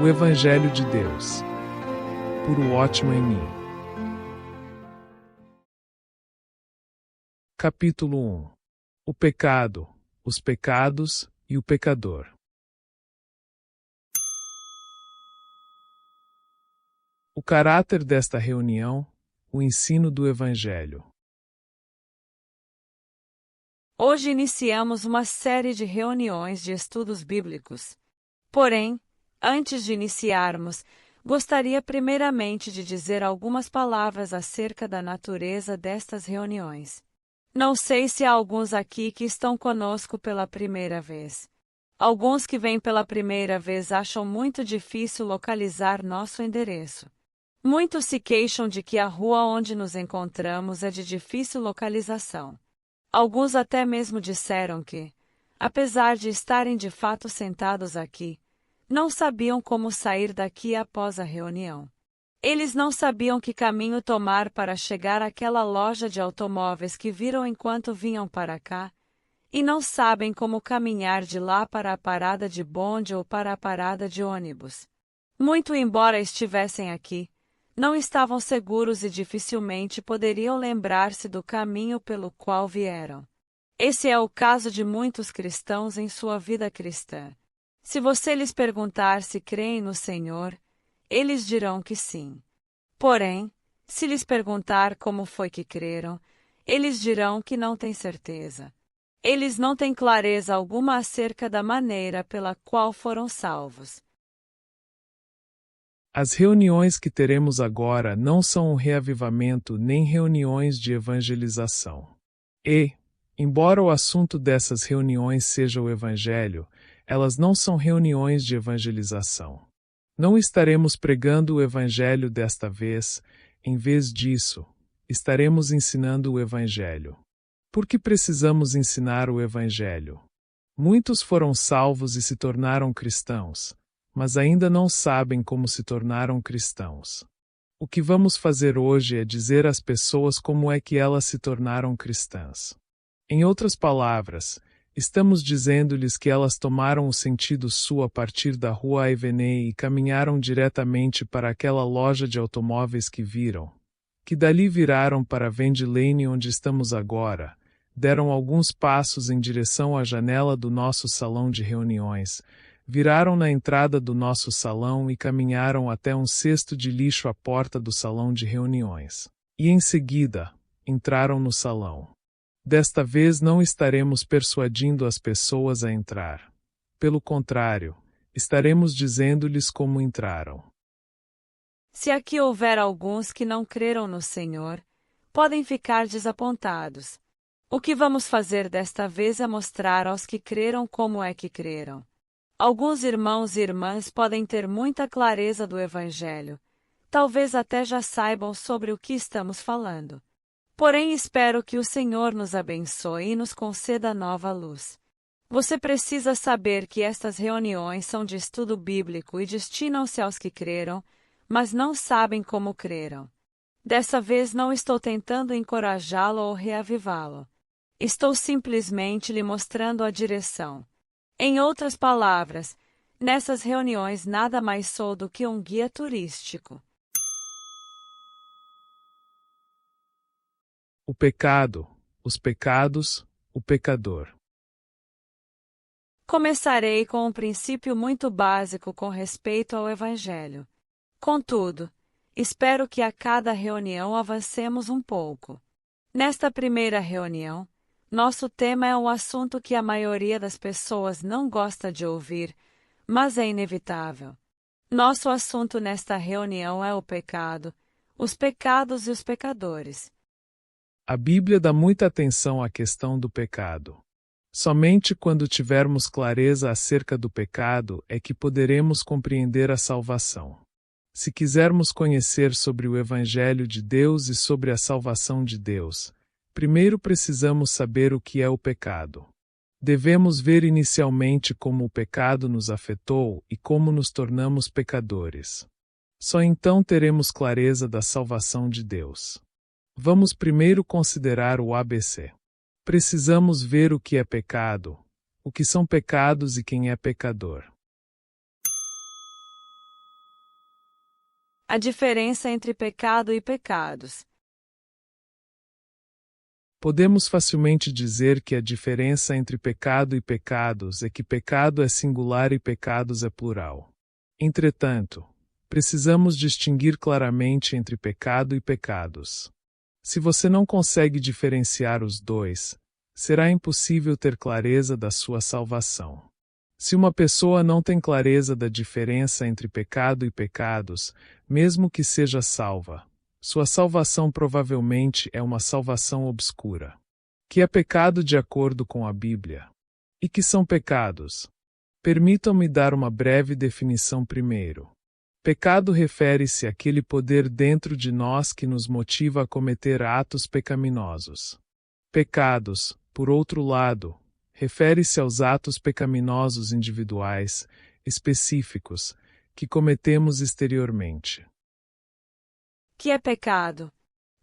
O Evangelho de Deus. Por Watchman Nee. Capítulo 1. O pecado, os pecados e o pecador. O caráter desta reunião, o ensino do Evangelho. Hoje iniciamos uma série de reuniões de estudos bíblicos. Porém, antes de iniciarmos, gostaria primeiramente de dizer algumas palavras acerca da natureza destas reuniões. Não sei se há alguns aqui que estão conosco pela primeira vez. Alguns que vêm pela primeira vez acham muito difícil localizar nosso endereço. Muitos se queixam de que a rua onde nos encontramos é de difícil localização. Alguns até mesmo disseram que, apesar de estarem de fato sentados aqui, não sabiam como sair daqui após a reunião. Eles não sabiam que caminho tomar para chegar àquela loja de automóveis que viram enquanto vinham para cá, e não sabem como caminhar de lá para a parada de bonde ou para a parada de ônibus. Muito embora estivessem aqui, não estavam seguros e dificilmente poderiam lembrar-se do caminho pelo qual vieram. Esse é o caso de muitos cristãos em sua vida cristã. Se você lhes perguntar se creem no Senhor, eles dirão que sim. Porém, se lhes perguntar como foi que creram, eles dirão que não têm certeza. Eles não têm clareza alguma acerca da maneira pela qual foram salvos. As reuniões que teremos agora não são um reavivamento nem reuniões de evangelização. E, embora o assunto dessas reuniões seja o Evangelho, elas não são reuniões de evangelização. Não estaremos pregando o Evangelho desta vez, em vez disso, estaremos ensinando o Evangelho. Por que precisamos ensinar o Evangelho? Muitos foram salvos e se tornaram cristãos, mas ainda não sabem como se tornaram cristãos. O que vamos fazer hoje é dizer às pessoas como é que elas se tornaram cristãs. Em outras palavras, estamos dizendo-lhes que elas tomaram o sentido sul a partir da rua Avenue e caminharam diretamente para aquela loja de automóveis que viram, que dali viraram para a Vending Lane onde estamos agora, deram alguns passos em direção à janela do nosso salão de reuniões, viraram na entrada do nosso salão e caminharam até um cesto de lixo à porta do salão de reuniões. E em seguida, entraram no salão. Desta vez não estaremos persuadindo as pessoas a entrar. Pelo contrário, estaremos dizendo-lhes como entraram. Se aqui houver alguns que não creram no Senhor, podem ficar desapontados. O que vamos fazer desta vez é mostrar aos que creram como é que creram. Alguns irmãos e irmãs podem ter muita clareza do Evangelho. Talvez até já saibam sobre o que estamos falando. Porém, espero que o Senhor nos abençoe e nos conceda nova luz. Você precisa saber que estas reuniões são de estudo bíblico e destinam-se aos que creram, mas não sabem como creram. Dessa vez não estou tentando encorajá-lo ou reavivá-lo. Estou simplesmente lhe mostrando a direção. Em outras palavras, nessas reuniões nada mais sou do que um guia turístico. O pecado, os pecados, o pecador. Começarei com um princípio muito básico com respeito ao Evangelho. Contudo, espero que a cada reunião avancemos um pouco. Nesta primeira reunião, nosso tema é um assunto que a maioria das pessoas não gosta de ouvir, mas é inevitável. Nosso assunto nesta reunião é o pecado, os pecados e os pecadores. A Bíblia dá muita atenção à questão do pecado. Somente quando tivermos clareza acerca do pecado é que poderemos compreender a salvação. Se quisermos conhecer sobre o Evangelho de Deus e sobre a salvação de Deus, primeiro precisamos saber o que é o pecado. Devemos ver inicialmente como o pecado nos afetou e como nos tornamos pecadores. Só então teremos clareza da salvação de Deus. Vamos primeiro considerar o ABC. Precisamos ver o que é pecado, o que são pecados e quem é pecador. A diferença entre pecado e pecados. Podemos facilmente dizer que a diferença entre pecado e pecados é que pecado é singular e pecados é plural. Entretanto, precisamos distinguir claramente entre pecado e pecados. Se você não consegue diferenciar os dois, será impossível ter clareza da sua salvação. Se uma pessoa não tem clareza da diferença entre pecado e pecados, mesmo que seja salva, sua salvação provavelmente é uma salvação obscura. Que é pecado de acordo com a Bíblia? E que são pecados? Permitam-me dar uma breve definição primeiro. Pecado refere-se àquele poder dentro de nós que nos motiva a cometer atos pecaminosos. Pecados, por outro lado, refere-se aos atos pecaminosos individuais, específicos, que cometemos exteriormente. Que é pecado?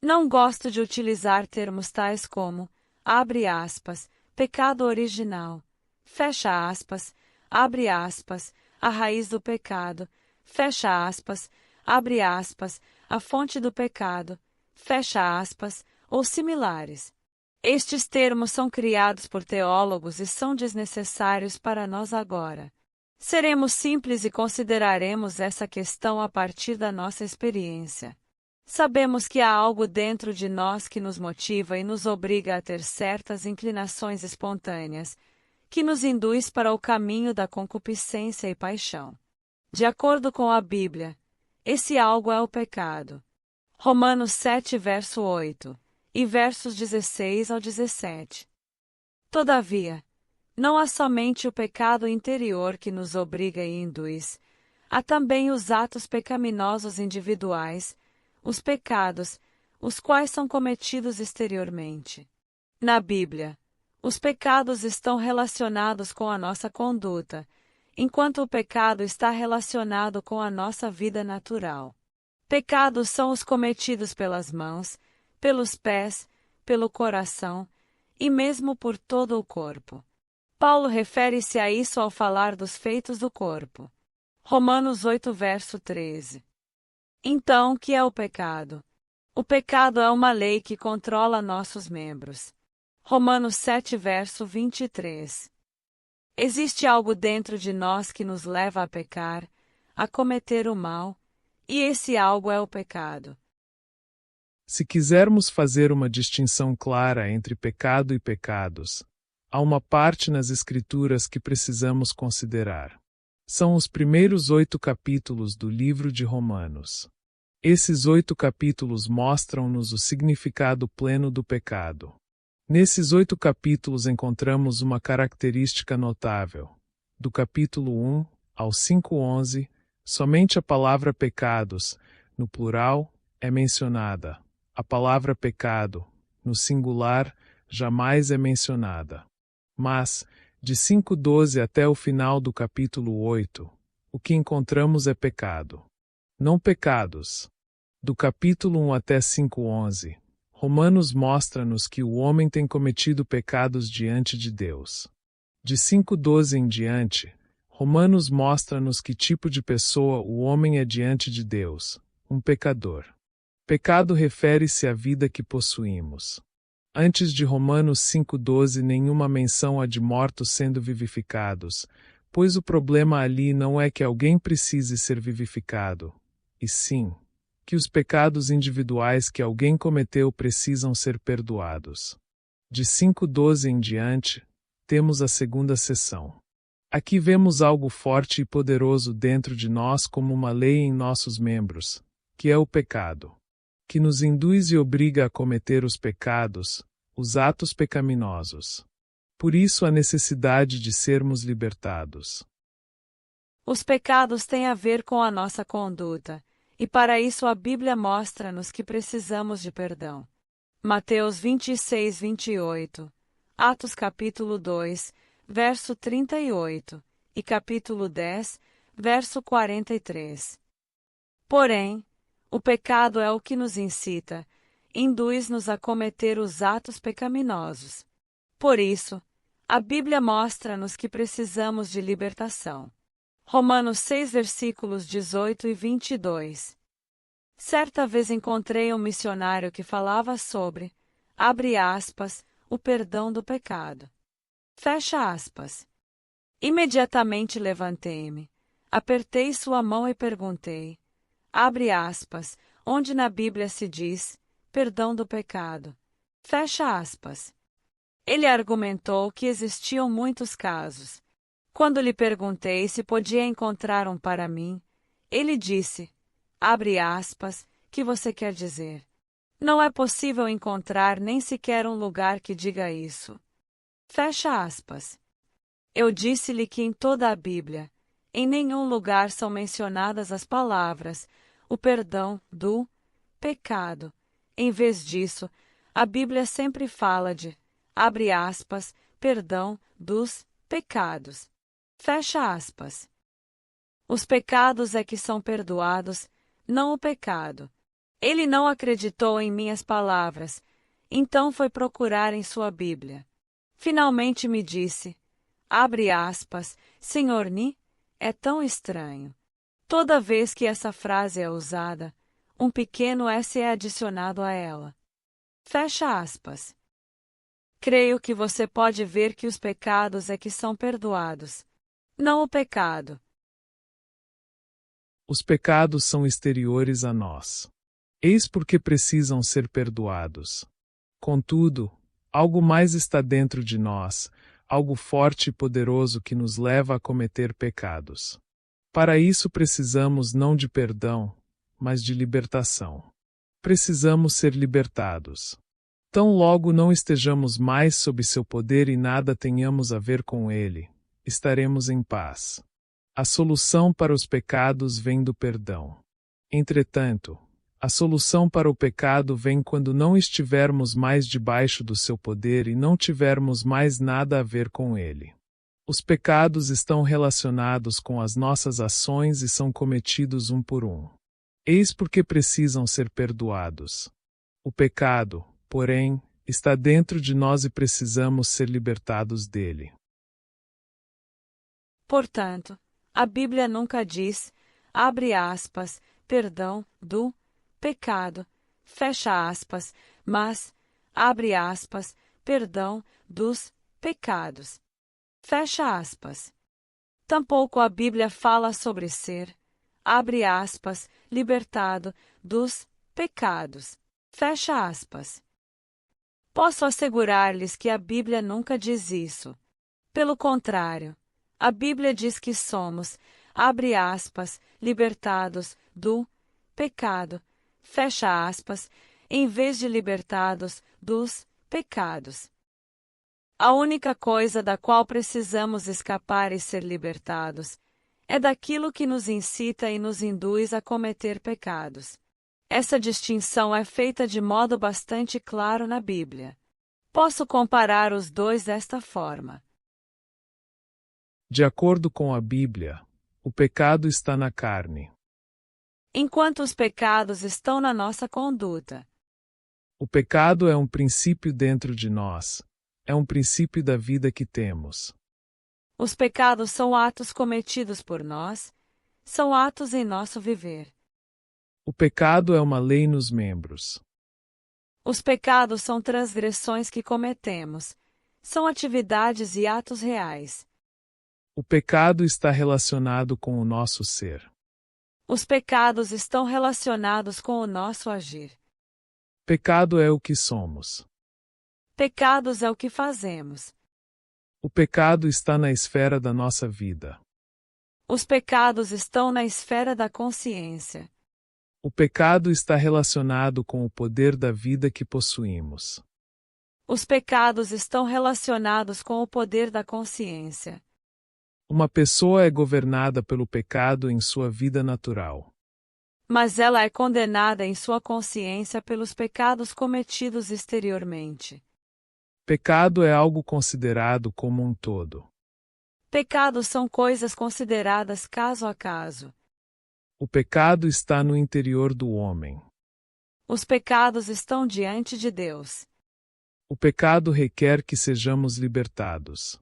Não gosto de utilizar termos tais como, abre aspas, pecado original, fecha aspas, abre aspas, a raiz do pecado, fecha aspas, abre aspas, a fonte do pecado, fecha aspas, ou similares. Estes termos são criados por teólogos e são desnecessários para nós agora. Seremos simples e consideraremos essa questão a partir da nossa experiência. Sabemos que há algo dentro de nós que nos motiva e nos obriga a ter certas inclinações espontâneas, que nos induz para o caminho da concupiscência e paixão. De acordo com a Bíblia, esse algo é o pecado. Romanos 7, verso 8, e versos 16 ao 17. Todavia, não há somente o pecado interior que nos obriga e induz, há também os atos pecaminosos individuais, os pecados, os quais são cometidos exteriormente. Na Bíblia, os pecados estão relacionados com a nossa conduta, enquanto o pecado está relacionado com a nossa vida natural. Pecados são os cometidos pelas mãos, pelos pés, pelo coração e mesmo por todo o corpo. Paulo refere-se a isso ao falar dos feitos do corpo. Romanos 8, verso 13. Então, o que é o pecado? O pecado é uma lei que controla nossos membros. Romanos 7, verso 23. Existe algo dentro de nós que nos leva a pecar, a cometer o mal, e esse algo é o pecado. Se quisermos fazer uma distinção clara entre pecado e pecados, há uma parte nas Escrituras que precisamos considerar. São os primeiros 8 capítulos do livro de Romanos. Esses 8 capítulos mostram-nos o significado pleno do pecado. Nesses 8 capítulos encontramos uma característica notável. Do capítulo 1 ao 5:11, somente a palavra pecados, no plural, é mencionada. A palavra pecado, no singular, jamais é mencionada. Mas, de 5:12 até o final do capítulo 8, o que encontramos é pecado. Não pecados. Do capítulo 1 até 5:11, Romanos mostra-nos que o homem tem cometido pecados diante de Deus. De 5:12 em diante, Romanos mostra-nos que tipo de pessoa o homem é diante de Deus, um pecador. Pecado refere-se à vida que possuímos. Antes de Romanos 5:12 nenhuma menção há de mortos sendo vivificados, pois o problema ali não é que alguém precise ser vivificado, e sim, que os pecados individuais que alguém cometeu precisam ser perdoados. De 5:12 em diante, temos a segunda seção. Aqui vemos algo forte e poderoso dentro de nós como uma lei em nossos membros, que é o pecado, que nos induz e obriga a cometer os pecados, os atos pecaminosos. Por isso a necessidade de sermos libertados. Os pecados têm a ver com a nossa conduta, e para isso a Bíblia mostra-nos que precisamos de perdão. Mateus 26, 28, Atos capítulo 2, verso 38, e capítulo 10, verso 43. Porém, o pecado é o que nos incita, induz-nos a cometer os atos pecaminosos. Por isso, a Bíblia mostra-nos que precisamos de libertação. Romanos 6, versículos 18 e 22. Certa vez encontrei um missionário que falava sobre, abre aspas, o perdão do pecado. Fecha aspas. Imediatamente levantei-me, apertei sua mão e perguntei, abre aspas, onde na Bíblia se diz, perdão do pecado. Fecha aspas. Ele argumentou que existiam muitos casos. Quando lhe perguntei se podia encontrar um para mim, ele disse, abre aspas, que você quer dizer? Não é possível encontrar nem sequer um lugar que diga isso. Fecha aspas. Eu disse-lhe que em toda a Bíblia, em nenhum lugar são mencionadas as palavras, o perdão do pecado. Em vez disso, a Bíblia sempre fala de, abre aspas, perdão dos pecados. Fecha aspas. Os pecados é que são perdoados, não o pecado. Ele não acreditou em minhas palavras, então foi procurar em sua Bíblia. Finalmente me disse, abre aspas, Senhor Ni, é tão estranho. Toda vez que essa frase é usada, um pequeno S é adicionado a ela. Fecha aspas. Creio que você pode ver que os pecados é que são perdoados, não o pecado. Os pecados são exteriores a nós. Eis porque precisam ser perdoados. Contudo, algo mais está dentro de nós, algo forte e poderoso que nos leva a cometer pecados. Para isso precisamos não de perdão, mas de libertação. Precisamos ser libertados. Tão logo não estejamos mais sob seu poder e nada tenhamos a ver com ele, estaremos em paz. A solução para os pecados vem do perdão. Entretanto, a solução para o pecado vem quando não estivermos mais debaixo do seu poder e não tivermos mais nada a ver com ele. Os pecados estão relacionados com as nossas ações e são cometidos um por um. Eis porque precisam ser perdoados. O pecado, porém, está dentro de nós e precisamos ser libertados dele. Portanto, a Bíblia nunca diz, abre aspas, perdão do pecado, fecha aspas, mas, abre aspas, perdão dos pecados. Fecha aspas. Tampouco a Bíblia fala sobre ser, abre aspas, libertado dos pecados. Fecha aspas. Posso assegurar-lhes que a Bíblia nunca diz isso. Pelo contrário, a Bíblia diz que somos, abre aspas, libertados do pecado, fecha aspas, em vez de libertados dos pecados. A única coisa da qual precisamos escapar e ser libertados é daquilo que nos incita e nos induz a cometer pecados. Essa distinção é feita de modo bastante claro na Bíblia. Posso comparar os dois desta forma. De acordo com a Bíblia, o pecado está na carne. Enquanto os pecados estão na nossa conduta. O pecado é um princípio dentro de nós. É um princípio da vida que temos. Os pecados são atos cometidos por nós, são atos em nosso viver. O pecado é uma lei nos membros. Os pecados são transgressões que cometemos, são atividades e atos reais. O pecado está relacionado com o nosso ser. Os pecados estão relacionados com o nosso agir. Pecado é o que somos. Pecados é o que fazemos. O pecado está na esfera da nossa vida. Os pecados estão na esfera da consciência. O pecado está relacionado com o poder da vida que possuímos. Os pecados estão relacionados com o poder da consciência. Uma pessoa é governada pelo pecado em sua vida natural. Mas ela é condenada em sua consciência pelos pecados cometidos exteriormente. Pecado é algo considerado como um todo. Pecados são coisas consideradas caso a caso. O pecado está no interior do homem. Os pecados estão diante de Deus. O pecado requer que sejamos libertados.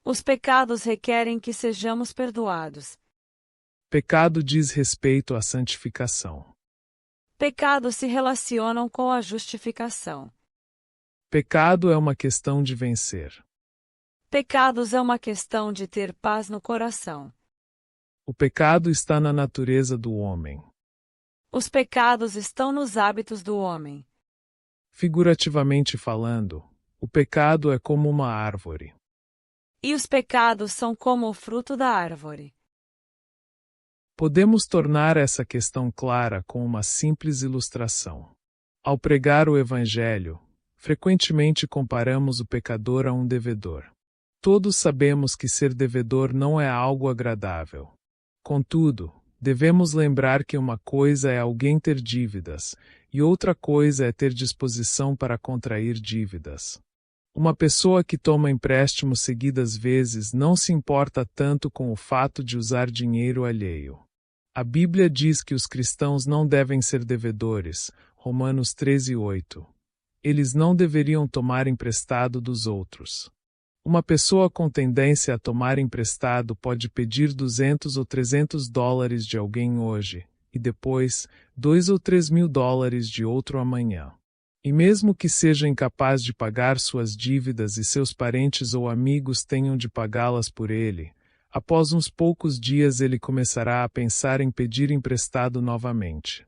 Os pecados requerem que sejamos perdoados. Pecado diz respeito à santificação. Pecados se relacionam com a justificação. Pecado é uma questão de vencer. Pecados é uma questão de ter paz no coração. O pecado está na natureza do homem. Os pecados estão nos hábitos do homem. Figurativamente falando, o pecado é como uma árvore. E os pecados são como o fruto da árvore. Podemos tornar essa questão clara com uma simples ilustração. Ao pregar o Evangelho, frequentemente comparamos o pecador a um devedor. Todos sabemos que ser devedor não é algo agradável. Contudo, devemos lembrar que uma coisa é alguém ter dívidas, e outra coisa é ter disposição para contrair dívidas. Uma pessoa que toma empréstimos seguidas vezes não se importa tanto com o fato de usar dinheiro alheio. A Bíblia diz que os cristãos não devem ser devedores, Romanos 13:8. Eles não deveriam tomar emprestado dos outros. Uma pessoa com tendência a tomar emprestado pode pedir 200 ou 300 dólares de alguém hoje, e depois, 2 ou 3 mil dólares de outro amanhã. E mesmo que seja incapaz de pagar suas dívidas e seus parentes ou amigos tenham de pagá-las por ele, após uns poucos dias ele começará a pensar em pedir emprestado novamente.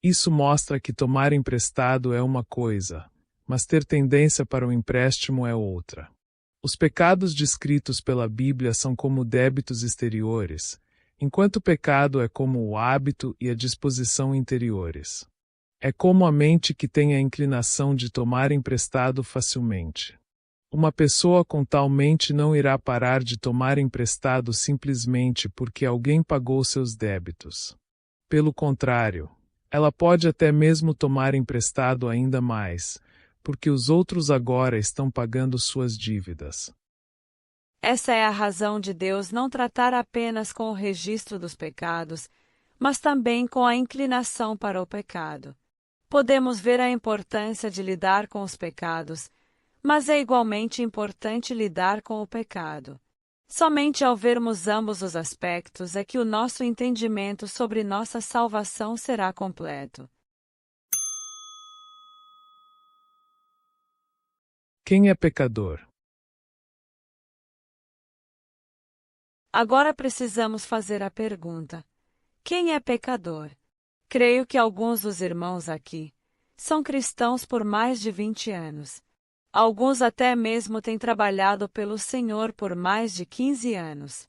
Isso mostra que tomar emprestado é uma coisa, mas ter tendência para o empréstimo é outra. Os pecados descritos pela Bíblia são como débitos exteriores, enquanto o pecado é como o hábito e a disposição interiores. É como a mente que tem a inclinação de tomar emprestado facilmente. Uma pessoa com tal mente não irá parar de tomar emprestado simplesmente porque alguém pagou seus débitos. Pelo contrário, ela pode até mesmo tomar emprestado ainda mais, porque os outros agora estão pagando suas dívidas. Essa é a razão de Deus não tratar apenas com o registro dos pecados, mas também com a inclinação para o pecado. Podemos ver a importância de lidar com os pecados, mas é igualmente importante lidar com o pecado. Somente ao vermos ambos os aspectos é que o nosso entendimento sobre nossa salvação será completo. Quem é pecador? Agora precisamos fazer a pergunta: quem é pecador? Creio que alguns dos irmãos aqui são cristãos por mais de 20 anos. Alguns até mesmo têm trabalhado pelo Senhor por mais de 15 anos.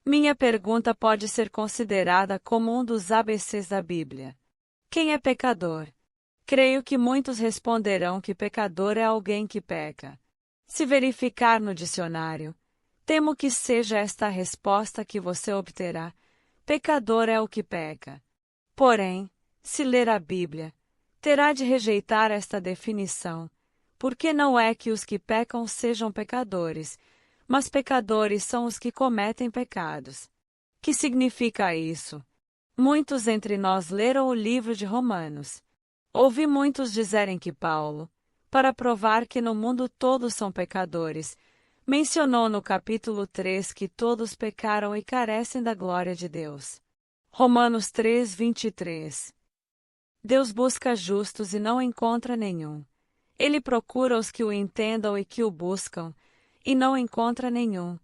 Minha pergunta pode ser considerada como um dos ABCs da Bíblia. Quem é pecador? Creio que muitos responderão que pecador é alguém que peca. Se verificar no dicionário, temo que seja esta a resposta que você obterá: pecador é o que peca. Porém, se ler a Bíblia, terá de rejeitar esta definição, porque não é que os que pecam sejam pecadores, mas pecadores são os que cometem pecados. Que significa isso? Muitos entre nós leram o livro de Romanos. Ouvi muitos dizerem que Paulo, para provar que no mundo todos são pecadores, mencionou no capítulo 3 que todos pecaram e carecem da glória de Deus. Romanos 3, 23. Deus busca justos e não encontra nenhum. Ele procura os que o entendam e que o buscam, e não encontra nenhum.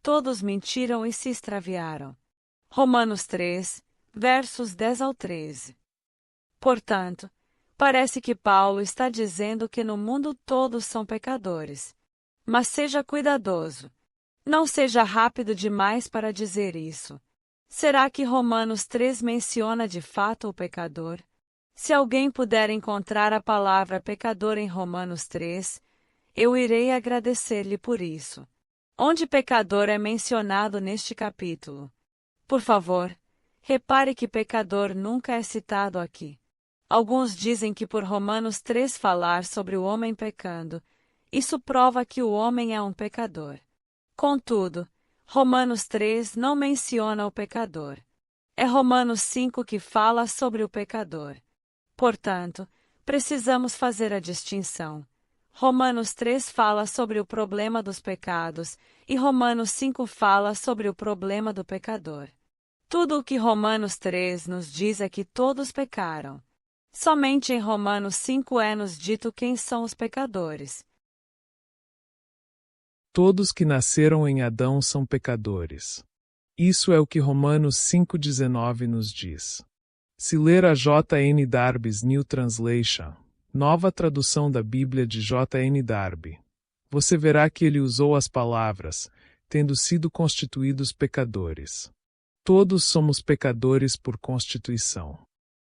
Todos mentiram e se extraviaram. Romanos 3, versos 10 ao 13. Portanto, parece que Paulo está dizendo que no mundo todos são pecadores. Mas seja cuidadoso. Não seja rápido demais para dizer isso. Será que Romanos 3 menciona de fato o pecador? Se alguém puder encontrar a palavra pecador em Romanos 3, eu irei agradecer-lhe por isso. Onde pecador é mencionado neste capítulo? Por favor, repare que pecador nunca é citado aqui. Alguns dizem que por Romanos 3 falar sobre o homem pecando, isso prova que o homem é um pecador. Contudo, Romanos 3 não menciona o pecador. É Romanos 5 que fala sobre o pecador. Portanto, precisamos fazer a distinção. Romanos 3 fala sobre o problema dos pecados e Romanos 5 fala sobre o problema do pecador. Tudo o que Romanos 3 nos diz é que todos pecaram. Somente em Romanos 5 é nos dito quem são os pecadores. Todos que nasceram em Adão são pecadores. Isso é o que Romanos 5,19 nos diz. Se ler a J.N. Darby's New Translation, nova tradução da Bíblia de J.N. Darby, você verá que ele usou as palavras, tendo sido constituídos pecadores. Todos somos pecadores por constituição.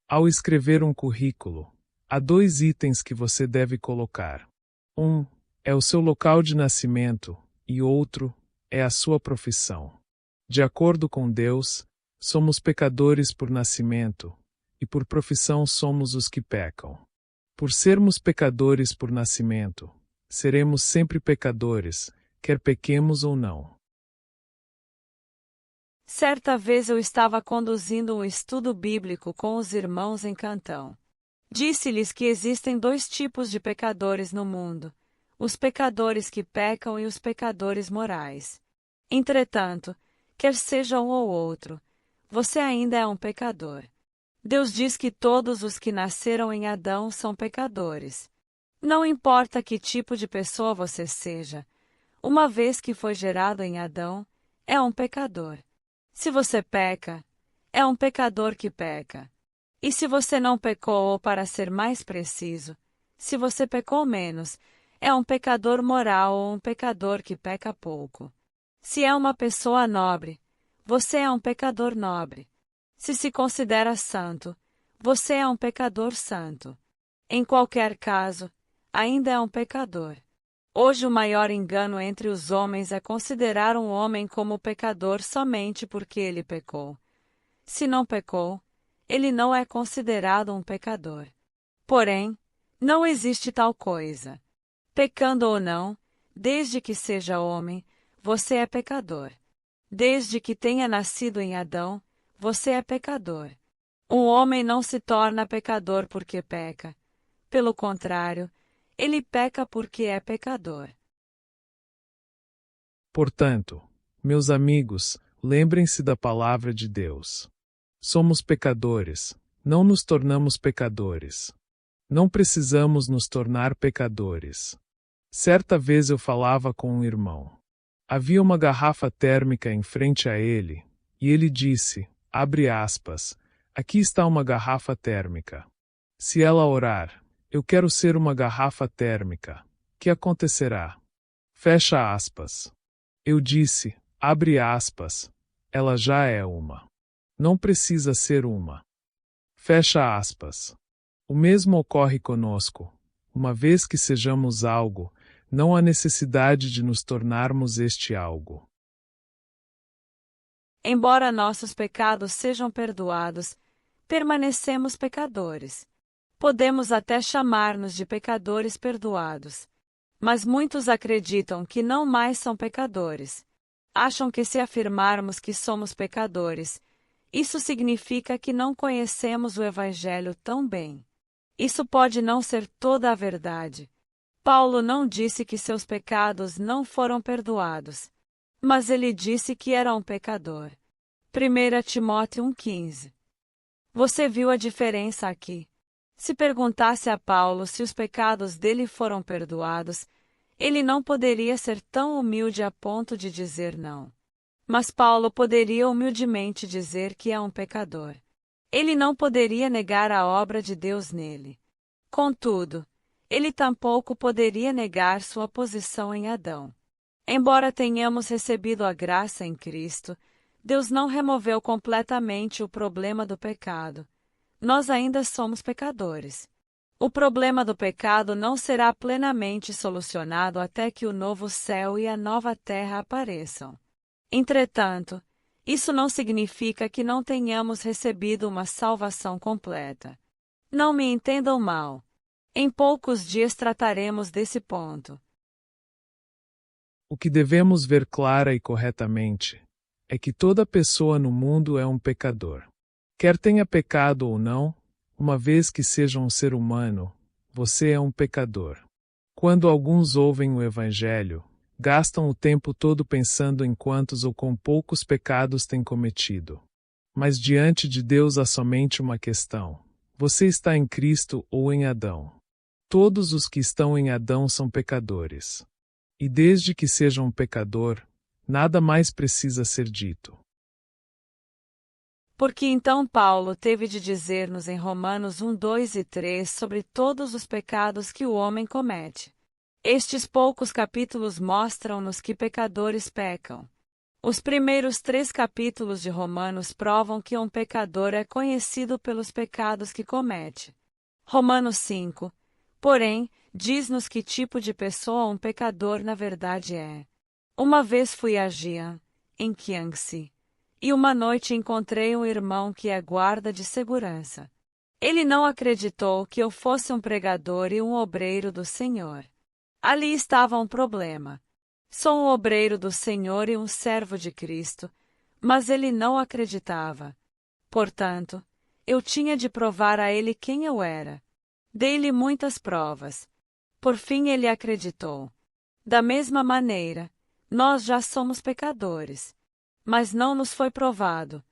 Ao escrever um currículo, há 2 itens que você deve colocar. Um é o seu local de nascimento, e outro é a sua profissão. De acordo com Deus, somos pecadores por nascimento, e por profissão somos os que pecam. Por sermos pecadores por nascimento, seremos sempre pecadores, quer pequemos ou não. Certa vez eu estava conduzindo um estudo bíblico com os irmãos em Cantão. Disse-lhes que existem 2 tipos de pecadores no mundo: os pecadores que pecam e os pecadores morais. Entretanto, quer seja um ou outro, você ainda é um pecador. Deus diz que todos os que nasceram em Adão são pecadores. Não importa que tipo de pessoa você seja, uma vez que foi gerado em Adão, é um pecador. Se você peca, é um pecador que peca. E se você não pecou, ou para ser mais preciso, se você pecou menos, é um pecador moral ou um pecador que peca pouco. Se é uma pessoa nobre, você é um pecador nobre. Se considera santo, você é um pecador santo. Em qualquer caso, ainda é um pecador. Hoje o maior engano entre os homens é considerar um homem como pecador somente porque ele pecou. Se não pecou, ele não é considerado um pecador. Porém, não existe tal coisa. Pecando ou não, desde que seja homem, você é pecador. Desde que tenha nascido em Adão, você é pecador. Um homem não se torna pecador porque peca. Pelo contrário, ele peca porque é pecador. Portanto, meus amigos, lembrem-se da palavra de Deus. Somos pecadores, não nos tornamos pecadores. Não precisamos nos tornar pecadores. Certa vez eu falava com um irmão. Havia uma garrafa térmica em frente a ele, e ele disse, abre aspas, aqui está uma garrafa térmica. Se ela orar, eu quero ser uma garrafa térmica. Que acontecerá? Fecha aspas. Eu disse, abre aspas, ela já é uma. Não precisa ser uma. Fecha aspas. O mesmo ocorre conosco. Uma vez que sejamos algo, não há necessidade de nos tornarmos este algo. Embora nossos pecados sejam perdoados, permanecemos pecadores. Podemos até chamar-nos de pecadores perdoados. Mas muitos acreditam que não mais são pecadores. Acham que se afirmarmos que somos pecadores, isso significa que não conhecemos o Evangelho tão bem. Isso pode não ser toda a verdade. Paulo não disse que seus pecados não foram perdoados, mas ele disse que era um pecador. 1 Timóteo 1,15. Você viu a diferença aqui? Se perguntasse a Paulo se os pecados dele foram perdoados, ele não poderia ser tão humilde a ponto de dizer não. Mas Paulo poderia humildemente dizer que é um pecador. Ele não poderia negar a obra de Deus nele. Contudo, ele tampouco poderia negar sua posição em Adão. Embora tenhamos recebido a graça em Cristo, Deus não removeu completamente o problema do pecado. Nós ainda somos pecadores. O problema do pecado não será plenamente solucionado até que o novo céu e a nova terra apareçam. Entretanto, isso não significa que não tenhamos recebido uma salvação completa. Não me entendam mal. Em poucos dias trataremos desse ponto. O que devemos ver clara e corretamente é que toda pessoa no mundo é um pecador. Quer tenha pecado ou não, uma vez que seja um ser humano, você é um pecador. Quando alguns ouvem o Evangelho, gastam o tempo todo pensando em quantos ou quão poucos pecados têm cometido. Mas diante de Deus há somente uma questão: Você está em Cristo ou em Adão. Todos os que estão em Adão são pecadores. E desde que seja um pecador, nada mais precisa ser dito. Porque então Paulo teve de dizer-nos em Romanos 1, 2 e 3 sobre todos os pecados que o homem comete. Estes poucos capítulos mostram-nos que pecadores pecam. Os primeiros 3 capítulos de Romanos provam que um pecador é conhecido pelos pecados que comete. Romanos 5, porém, diz-nos que tipo de pessoa um pecador na verdade é. Uma vez fui a Jian, em Kiangsi, e uma noite encontrei um irmão que é guarda de segurança. Ele não acreditou que eu fosse um pregador e um obreiro do Senhor. Ali estava um problema. Sou um obreiro do Senhor e um servo de Cristo, mas ele não acreditava. Portanto, eu tinha de provar a ele quem eu era. Dei-lhe muitas provas. Por fim ele acreditou. Da mesma maneira, nós já somos pecadores. Mas não nos foi provado.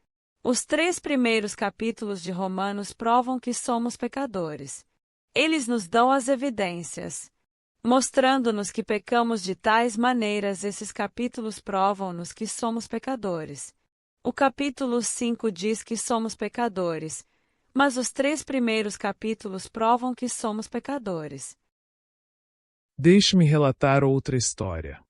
Os 3 primeiros capítulos de Romanos provam que somos pecadores. Eles nos dão as evidências. Mostrando-nos que pecamos de tais maneiras, esses capítulos provam-nos que somos pecadores. O capítulo 5 diz que somos pecadores, mas os 3 primeiros capítulos provam que somos pecadores. Deixe-me relatar outra história.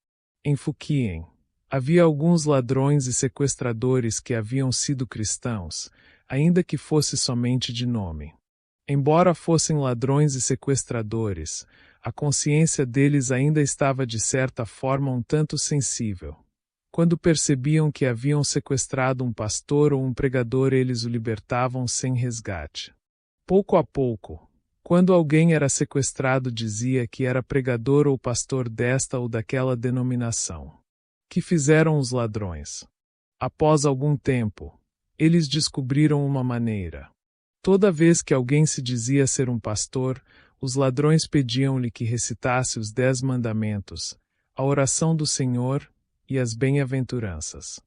Em Fukien, havia alguns ladrões e sequestradores que haviam sido cristãos, ainda que fosse somente de nome. Embora fossem ladrões e sequestradores, a consciência deles ainda estava de certa forma um tanto sensível. Quando percebiam que haviam sequestrado um pastor ou um pregador, eles o libertavam sem resgate. Pouco a pouco, quando alguém era sequestrado, dizia que era pregador ou pastor desta ou daquela denominação. Que fizeram os ladrões? Após algum tempo, eles descobriram uma maneira. Toda vez que alguém se dizia ser um pastor, os ladrões pediam-lhe que recitasse os 10 mandamentos, a oração do Senhor e as bem-aventuranças.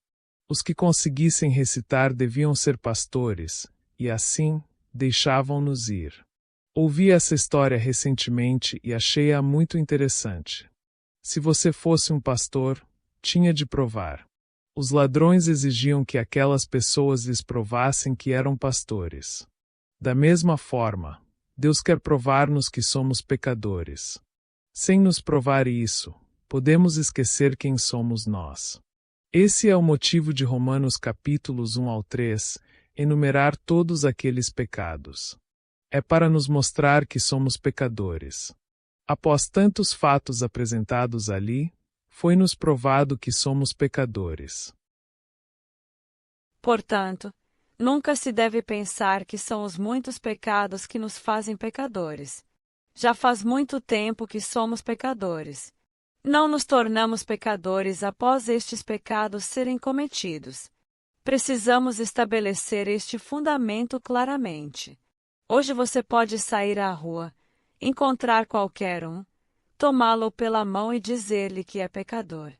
Os que conseguissem recitar deviam ser pastores, e assim, deixavam-nos ir. Ouvi essa história recentemente e achei-a muito interessante. Se você fosse um pastor, tinha de provar. Os ladrões exigiam que aquelas pessoas lhes provassem que eram pastores. Da mesma forma, Deus quer provar-nos que somos pecadores. Sem nos provar isso, podemos esquecer quem somos nós. Esse é o motivo de Romanos capítulos 1 ao 3, enumerar todos aqueles pecados. É para nos mostrar que somos pecadores. Após tantos fatos apresentados ali, foi-nos provado que somos pecadores. Portanto, nunca se deve pensar que são os muitos pecados que nos fazem pecadores. Já faz muito tempo que somos pecadores. Não nos tornamos pecadores após estes pecados serem cometidos. Precisamos estabelecer este fundamento claramente. Hoje você pode sair à rua, encontrar qualquer um, tomá-lo pela mão e dizer-lhe que é pecador.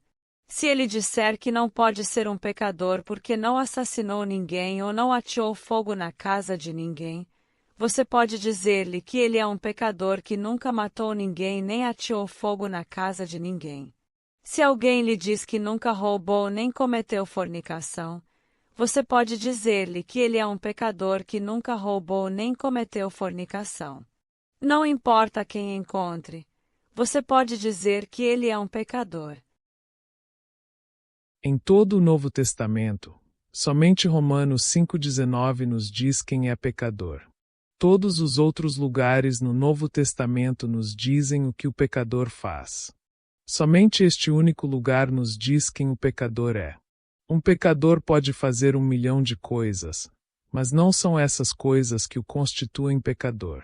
Se ele disser que não pode ser um pecador porque não assassinou ninguém ou não ateou fogo na casa de ninguém, você pode dizer-lhe que ele é um pecador que nunca matou ninguém nem ateou fogo na casa de ninguém. Se alguém lhe diz que nunca roubou nem cometeu fornicação, você pode dizer-lhe que ele é um pecador que nunca roubou nem cometeu fornicação. Não importa quem encontre, você pode dizer que ele é um pecador. Em todo o Novo Testamento, somente Romanos 5,19 nos diz quem é pecador. Todos os outros lugares no Novo Testamento nos dizem o que o pecador faz. Somente este único lugar nos diz quem o pecador é. Um pecador pode fazer 1.000.000 de coisas, mas não são essas coisas que o constituem pecador.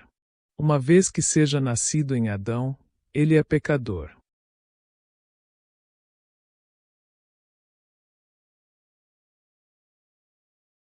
Uma vez que seja nascido em Adão, ele é pecador.